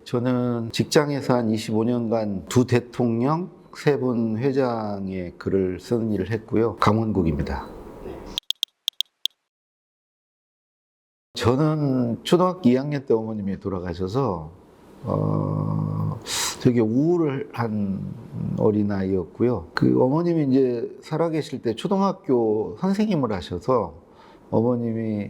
저는 직장에서 한 25년간 두 대통령, 세 분 회장의 글을 쓰는 일을 했고요. 강원국입니다. 저는 초등학교 2학년 때 어머님이 돌아가셔서 되게 우울한 어린아이였고요. 그 어머님이 이제 살아계실 때 초등학교 선생님을 하셔서 어머님이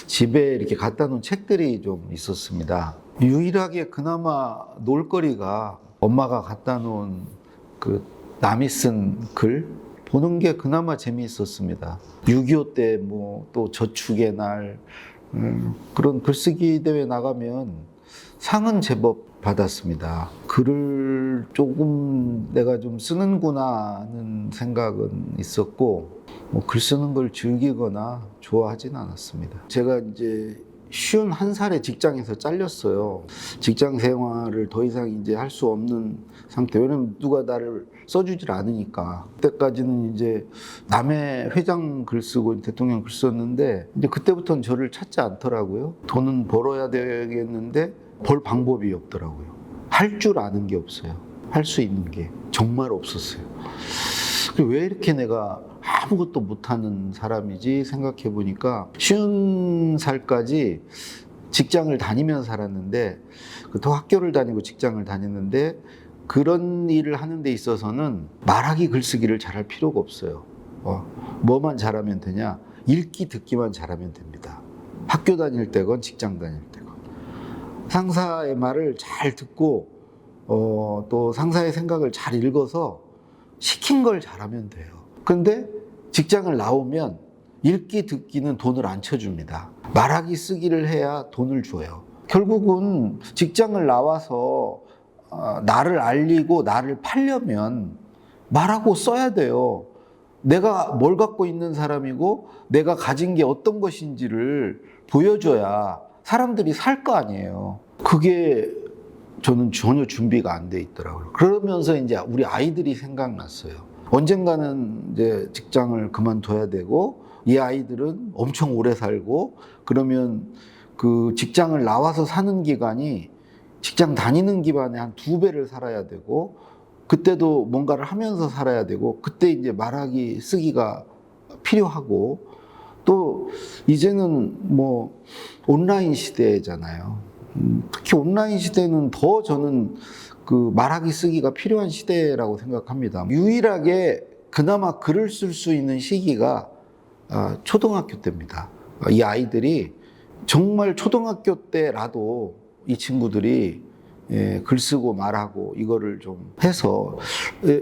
집에 이렇게 갖다 놓은 책들이 좀 있었습니다. 유일하게 그나마 놀거리가 엄마가 갖다 놓은 그 남이 쓴 글 보는 게 그나마 재미있었습니다. 6.25 때 뭐 또 저축의 날 그런 글쓰기 대회 나가면 상은 제법 받았습니다. 글을 조금 내가 좀 쓰는구나 하는 생각은 있었고 뭐 글 쓰는 걸 즐기거나 좋아하진 않았습니다. 제가 이제 51살에 직장에서 잘렸어요. 직장 생활을 더 이상 이제 할 수 없는 상태. 왜냐면 누가 나를 써주질 않으니까. 그때까지는 이제 남의 회장 글 쓰고 대통령 글 썼는데 이제 그때부터는 저를 찾지 않더라고요. 돈은 벌어야 되겠는데 벌 방법이 없더라고요. 할 줄 아는 게 없어요. 할 수 있는 게 정말 없었어요. 왜 이렇게 내가 아무것도 못하는 사람이지 생각해 보니까 50살까지 직장을 다니면서 살았는데 또 학교를 다니고 직장을 다녔는데 그런 일을 하는 데 있어서는 말하기 글쓰기를 잘할 필요가 없어요. 뭐만 잘하면 되냐? 읽기 듣기만 잘하면 됩니다. 학교 다닐 때건 직장 다닐 때건 상사의 말을 잘 듣고 또 상사의 생각을 잘 읽어서 시킨 걸 잘하면 돼요. 근데 직장을 나오면 읽기 듣기는 돈을 안 쳐줍니다. 말하기 쓰기를 해야 돈을 줘요. 결국은 직장을 나와서 나를 알리고 나를 팔려면 말하고 써야 돼요. 내가 뭘 갖고 있는 사람이고 내가 가진 게 어떤 것인지를 보여줘야 사람들이 살 거 아니에요. 그게 저는 전혀 준비가 안 돼 있더라고요. 그러면서 이제 우리 아이들이 생각났어요. 언젠가는 이제 직장을 그만둬야 되고 이 아이들은 엄청 오래 살고 그러면 그 직장을 나와서 사는 기간이 직장 다니는 기간에 한 2배를 살아야 되고 그때도 뭔가를 하면서 살아야 되고 그때 이제 말하기 쓰기가 필요하고 또 이제는 뭐 온라인 시대잖아요. 특히 온라인 시대는 더 저는 그 말하기 쓰기가 필요한 시대라고 생각합니다. 유일하게 그나마 글을 쓸 수 있는 시기가 초등학교 때입니다. 이 아이들이 정말 초등학교 때라도 이 친구들이 글 쓰고 말하고 이거를 좀 해서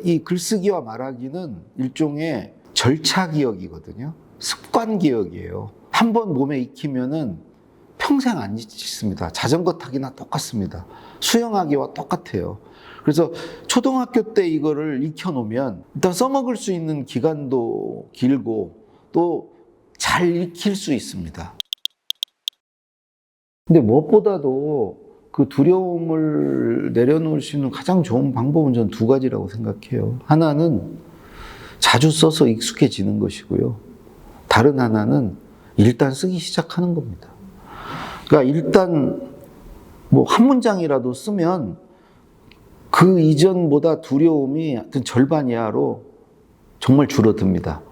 이 글쓰기와 말하기는 일종의 절차 기억이거든요. 습관 기억이에요. 한번 몸에 익히면은 평생 안 잊습니다. 자전거 타기나 똑같습니다. 수영하기와 똑같아요. 그래서 초등학교 때 이거를 익혀놓으면 일단 써먹을 수 있는 기간도 길고 또 잘 익힐 수 있습니다. 근데 무엇보다도 그 두려움을 내려놓을 수 있는 가장 좋은 방법은 저는 2가지라고 생각해요. 하나는 자주 써서 익숙해지는 것이고요. 다른 하나는 일단 쓰기 시작하는 겁니다. 그러니까 일단 뭐 한 문장이라도 쓰면 그 이전보다 두려움이 하여튼 절반 이하로 정말 줄어듭니다.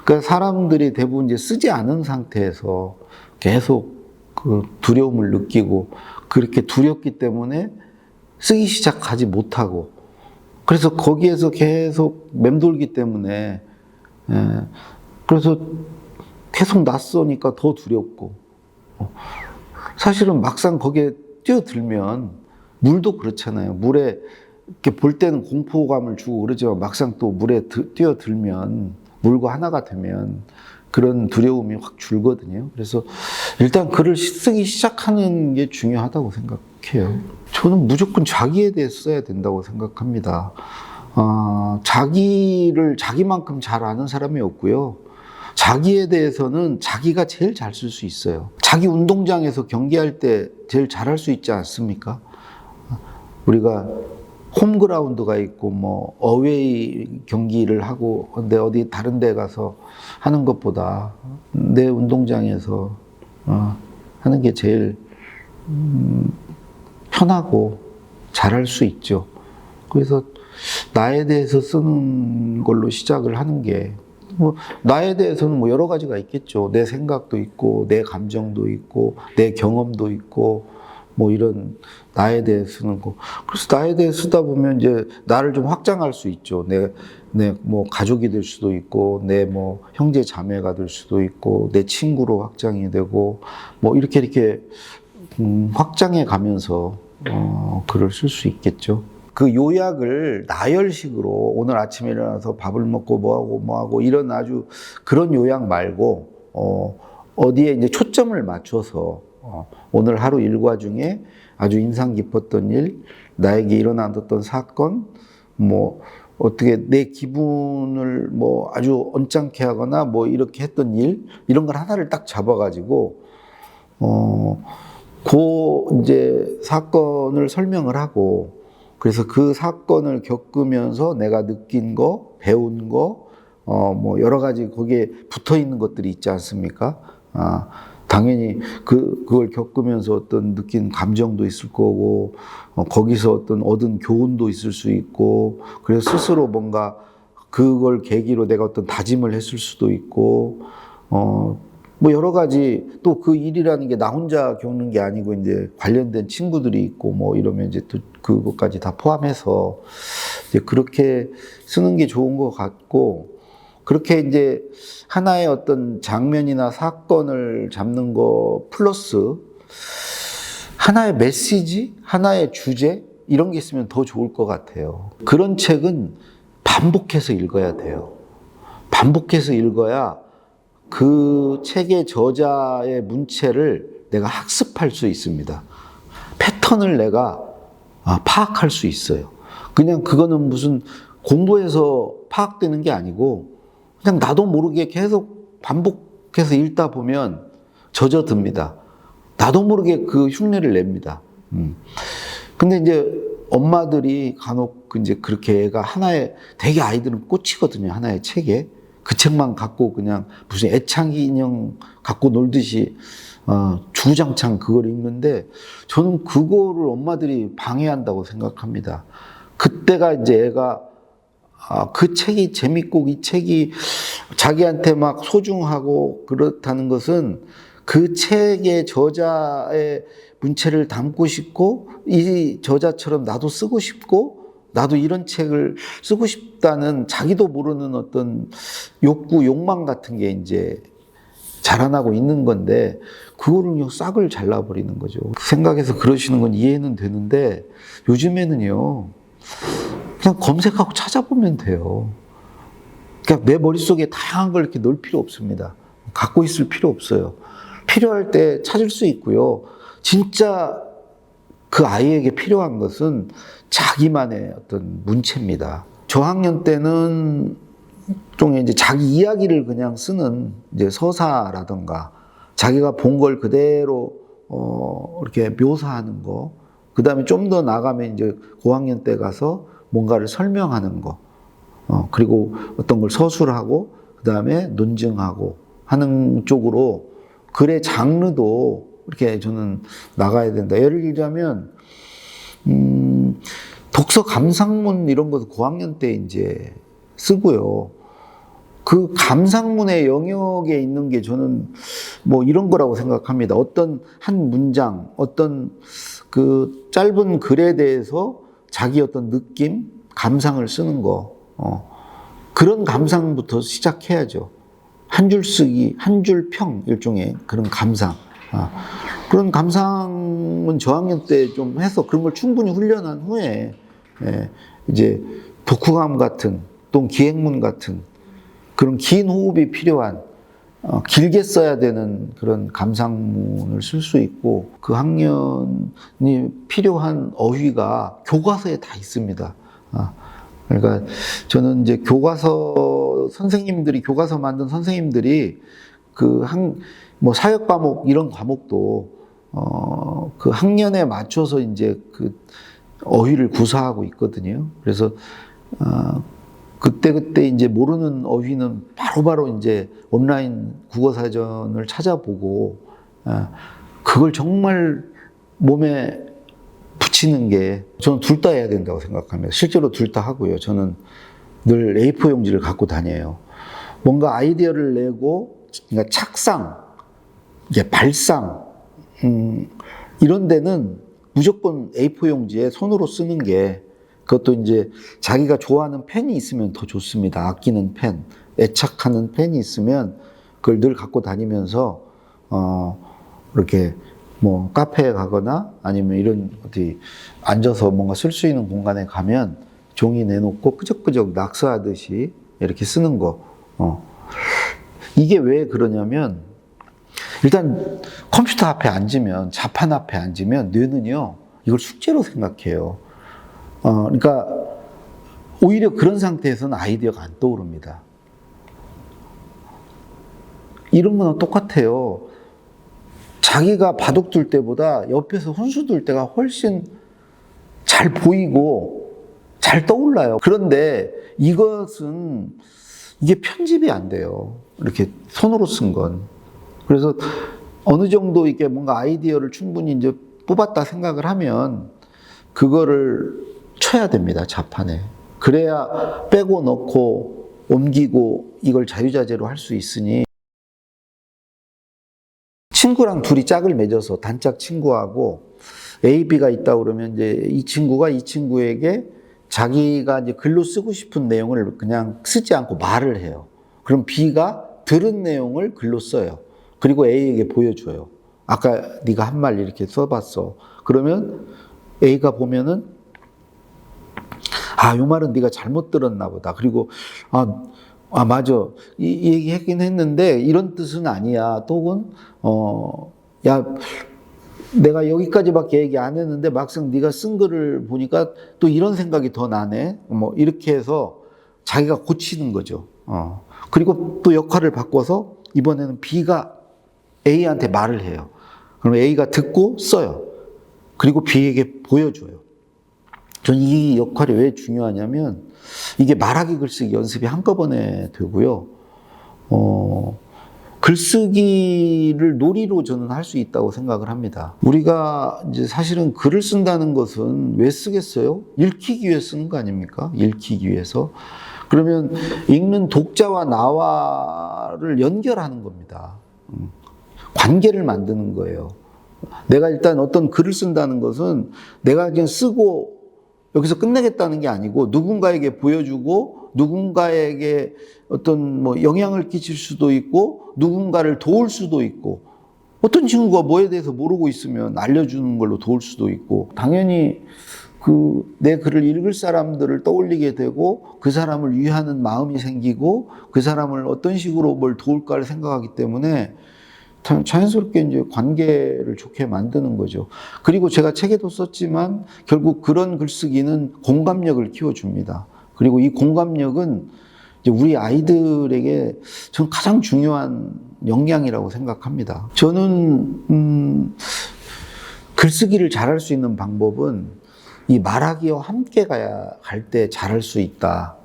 그러니까 사람들이 대부분 이제 쓰지 않은 상태에서 계속 그 두려움을 느끼고 그렇게 두렵기 때문에 쓰기 시작하지 못하고 그래서 거기에서 계속 맴돌기 때문에 그래서 계속 낯서니까 더 두렵고 사실은 막상 거기에 뛰어들면 물도 그렇잖아요. 물에 이렇게 볼 때는 공포감을 주고 그러지만 막상 또 물에 뛰어들면 물과 하나가 되면 그런 두려움이 확 줄거든요. 그래서 일단 글을 쓰기 시작하는 게 중요하다고 생각해요. 저는 무조건 자기에 대해 써야 된다고 생각합니다. 자기를 자기만큼 잘 아는 사람이 없고요. 자기에 대해서는 자기가 제일 잘 쓸 수 있어요. 자기 운동장에서 경기할 때 제일 잘할 수 있지 않습니까? 우리가 홈그라운드가 있고 뭐 어웨이 경기를 하고 근데 어디 다른 데 가서 하는 것보다 내 운동장에서 하는 게 제일 편하고 잘할 수 있죠. 그래서 나에 대해서 쓰는 걸로 시작을 하는 게, 뭐 나에 대해서는 뭐 여러 가지가 있겠죠. 내 생각도 있고, 내 감정도 있고, 내 경험도 있고, 뭐 이런 나에 대해 쓰는 거. 그래서 나에 대해 쓰다 보면 이제 나를 좀 확장할 수 있죠. 내 뭐 가족이 될 수도 있고, 내 뭐 형제 자매가 될 수도 있고, 내 친구로 확장이 되고, 뭐 이렇게 확장해 가면서 글을 쓸 수 있겠죠. 그 요약을 나열식으로 오늘 아침에 일어나서 밥을 먹고 뭐하고 이런 아주 그런 요약 말고 어디에 이제 초점을 맞춰서 오늘 하루 일과 중에 아주 인상 깊었던 일, 나에게 일어났던 사건, 뭐 어떻게 내 기분을 뭐 아주 언짢게 하거나 뭐 이렇게 했던 일, 이런 걸 하나를 딱 잡아가지고 그 이제 사건을 설명을 하고, 그래서 그 사건을 겪으면서 내가 느낀 거, 배운 거, 뭐 여러 가지 거기에 붙어 있는 것들이 있지 않습니까? 당연히 그걸 겪으면서 어떤 느낀 감정도 있을 거고, 거기서 어떤 얻은 교훈도 있을 수 있고, 그래서 스스로 뭔가 그걸 계기로 내가 어떤 다짐을 했을 수도 있고, 뭐 여러 가지, 또 그 일이라는 게 나 혼자 겪는 게 아니고 이제 관련된 친구들이 있고 뭐 이러면 이제 또 그것까지 다 포함해서 이제 그렇게 쓰는 게 좋은 것 같고, 그렇게 이제 하나의 어떤 장면이나 사건을 잡는 거 플러스 하나의 메시지, 하나의 주제, 이런 게 있으면 더 좋을 것 같아요. 그런 책은 반복해서 읽어야 돼요. 반복해서 읽어야 그 책의 저자의 문체를 내가 학습할 수 있습니다. 패턴을 내가 파악할 수 있어요. 그냥 그거는 무슨 공부해서 파악되는 게 아니고 그냥 나도 모르게 계속 반복해서 읽다 보면 젖어듭니다. 나도 모르게 그 흉내를 냅니다. 근데 이제 엄마들이 간혹 이제 그렇게 애가 하나의, 되게 아이들은 꽂히거든요. 하나의 책에. 그 책만 갖고 그냥 무슨 애착 인형 갖고 놀듯이 주구장창 그걸 읽는데, 저는 그거를 엄마들이 방해한다고 생각합니다. 그때가 이제 애가 그 책이 재밌고 이 책이 자기한테 막 소중하고 그렇다는 것은 그 책의 저자의 문체를 담고 싶고, 이 저자처럼 나도 쓰고 싶고, 나도 이런 책을 쓰고 싶다는 자기도 모르는 어떤 욕구, 욕망 같은 게 이제 자라나고 있는 건데, 그거를 그냥 싹을 잘라버리는 거죠. 생각해서 그러시는 건 이해는 되는데, 요즘에는요, 그냥 검색하고 찾아보면 돼요. 그러니까 내 머릿속에 다양한 걸 이렇게 넣을 필요 없습니다. 갖고 있을 필요 없어요. 필요할 때 찾을 수 있고요. 진짜 그 아이에게 필요한 것은 자기만의 어떤 문체입니다. 저학년 때는 일종의 이제 자기 이야기를 그냥 쓰는 이제 서사라던가 자기가 본 걸 그대로 이렇게 묘사하는 거. 그 다음에 좀 더 나가면 이제 고학년 때 가서 뭔가를 설명하는 거. 그리고 어떤 걸 서술하고 그 다음에 논증하고 하는 쪽으로 글의 장르도 이렇게 저는 나가야 된다. 예를 들자면 독서 감상문 이런 것도 고학년 때 이제 쓰고요. 그 감상문의 영역에 있는 게 저는 뭐 이런 거라고 생각합니다. 어떤 한 문장, 어떤 그 짧은 글에 대해서 자기 어떤 느낌, 감상을 쓰는 거. 그런 감상부터 시작해야죠. 한 줄 쓰기, 한 줄 평, 일종의 그런 감상. 그런 감상은 저학년 때 좀 해서 그런 걸 충분히 훈련한 후에 이제 독후감 같은 또 기행문 같은 그런 긴 호흡이 필요한 길게 써야 되는 그런 감상문을 쓸 수 있고, 그 학년이 필요한 어휘가 교과서에 다 있습니다. 그러니까 저는 이제 교과서 선생님들이, 교과서 만든 선생님들이 뭐 사역 과목 이런 과목도 그 학년에 맞춰서 이제 그 어휘를 구사하고 있거든요. 그래서 그때 이제 모르는 어휘는 바로바로 이제 온라인 국어사전을 찾아보고 그걸 정말 몸에 붙이는 게 저는 둘 다 해야 된다고 생각합니다. 실제로 둘 다 하고요. 저는 늘 A4 용지를 갖고 다녀요. 뭔가 아이디어를 내고, 그러니까 착상, 이게 발상, 이런 데는 무조건 A4 용지에 손으로 쓰는 게, 그것도 이제 자기가 좋아하는 펜이 있으면 더 좋습니다. 아끼는 펜, 애착하는 펜이 있으면 그걸 늘 갖고 다니면서, 이렇게 뭐 카페에 가거나 아니면 이런 어디 앉아서 뭔가 쓸 수 있는 공간에 가면 종이 내놓고 끄적끄적 낙서하듯이 이렇게 쓰는 거. 이게 왜 그러냐면, 일단 컴퓨터 앞에 앉으면, 자판 앞에 앉으면 뇌는요, 이걸 숙제로 생각해요. 그러니까 오히려 그런 상태에서는 아이디어가 안 떠오릅니다. 이런 거는 똑같아요. 자기가 바둑 둘 때보다 옆에서 훈수 둘 때가 훨씬 잘 보이고 잘 떠올라요. 그런데 이것은 이게 편집이 안 돼요. 이렇게 손으로 쓴 건. 그래서 어느 정도 이게 뭔가 아이디어를 충분히 이제 뽑았다 생각을 하면 그거를 쳐야 됩니다, 자판에. 그래야 빼고 넣고 옮기고 이걸 자유자재로 할 수 있으니, 친구랑 둘이 짝을 맺어서 단짝 친구하고 A, B가 있다 그러면 이제 이 친구가 이 친구에게 자기가 이제 글로 쓰고 싶은 내용을 그냥 쓰지 않고 말을 해요. 그럼 B가 들은 내용을 글로 써요. 그리고 A에게 보여줘요. 아까 네가 한 말 이렇게 써봤어. 그러면 A가 보면은 요 말은 네가 잘못 들었나 보다. 그리고 맞아. 이 얘기하긴 했는데 이런 뜻은 아니야. 또는 야, 내가 여기까지밖에 얘기 안 했는데 막상 네가 쓴 글을 보니까 또 이런 생각이 더 나네. 뭐 이렇게 해서 자기가 고치는 거죠. 그리고 또 역할을 바꿔서 이번에는 B가 A한테 말을 해요. 그럼 A가 듣고 써요. 그리고 B에게 보여줘요. 전 이 역할이 왜 중요하냐면 이게 말하기 글쓰기 연습이 한꺼번에 되고요. 글쓰기를 놀이로 저는 할 수 있다고 생각을 합니다. 우리가 이제 사실은 글을 쓴다는 것은 왜 쓰겠어요? 읽히기 위해 쓰는 거 아닙니까? 읽히기 위해서. 그러면 읽는 독자와 나와를 연결하는 겁니다. 관계를 만드는 거예요. 내가 일단 어떤 글을 쓴다는 것은 내가 그냥 쓰고 여기서 끝내겠다는 게 아니고 누군가에게 보여주고 누군가에게 어떤 뭐 영향을 끼칠 수도 있고 누군가를 도울 수도 있고, 어떤 친구가 뭐에 대해서 모르고 있으면 알려주는 걸로 도울 수도 있고, 당연히 내 글을 읽을 사람들을 떠올리게 되고 그 사람을 위하는 마음이 생기고 그 사람을 어떤 식으로 뭘 도울까를 생각하기 때문에 자연스럽게 이제 관계를 좋게 만드는 거죠. 그리고 제가 책에도 썼지만 결국 그런 글쓰기는 공감력을 키워줍니다. 그리고 이 공감력은 이제 우리 아이들에게 저는 가장 중요한 역량이라고 생각합니다. 저는 글쓰기를 잘할 수 있는 방법은 이 말하기와 함께 갈 때 잘할 수 있다.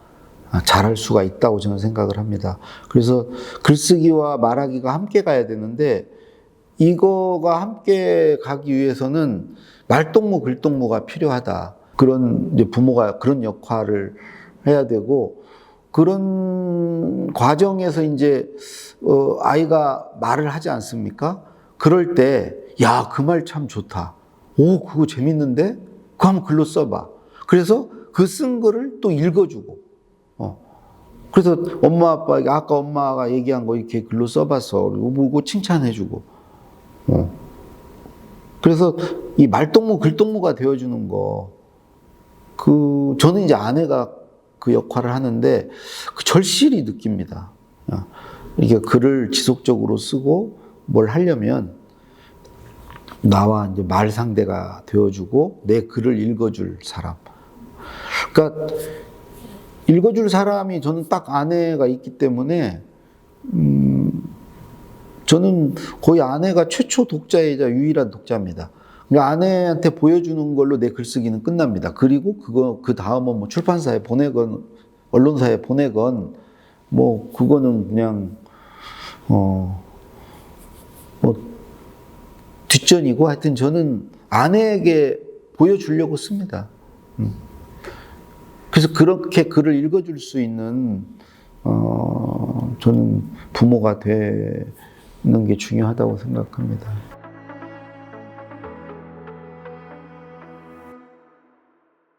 잘할 수가 있다고 저는 생각을 합니다. 그래서 글쓰기와 말하기가 함께 가야 되는데 이거가 함께 가기 위해서는 말동무, 글동무가 필요하다. 그런 이제 부모가 그런 역할을 해야 되고, 그런 과정에서 이제 아이가 말을 하지 않습니까? 그럴 때 야, 그 말 참 좋다. 오, 그거 재밌는데? 그거 한번 글로 써봐. 그래서 그 쓴 글을 또 읽어주고. 그래서 엄마, 아빠에게 아까 엄마가 얘기한 거 이렇게 글로 써봤어. 그리고 보고 칭찬해주고. 그래서 이 말동무, 글동무가 되어주는 거. 저는 이제 아내가 그 역할을 하는데 그 절실히 느낍니다. 이게 글을 지속적으로 쓰고 뭘 하려면 나와 이제 말 상대가 되어주고 내 글을 읽어줄 사람. 그러니까 읽어줄 사람이 저는 딱 아내가 있기 때문에 저는 거의 아내가 최초 독자이자 유일한 독자입니다. 그러니까 아내한테 보여주는 걸로 내 글쓰기는 끝납니다. 그리고 그 다음은 뭐 출판사에 보내건 언론사에 보내건 뭐 그거는 그냥 뭐 뒷전이고, 하여튼 저는 아내에게 보여주려고 씁니다. 그래서 그렇게 글을 읽어줄 수 있는 저는 부모가 되는 게 중요하다고 생각합니다.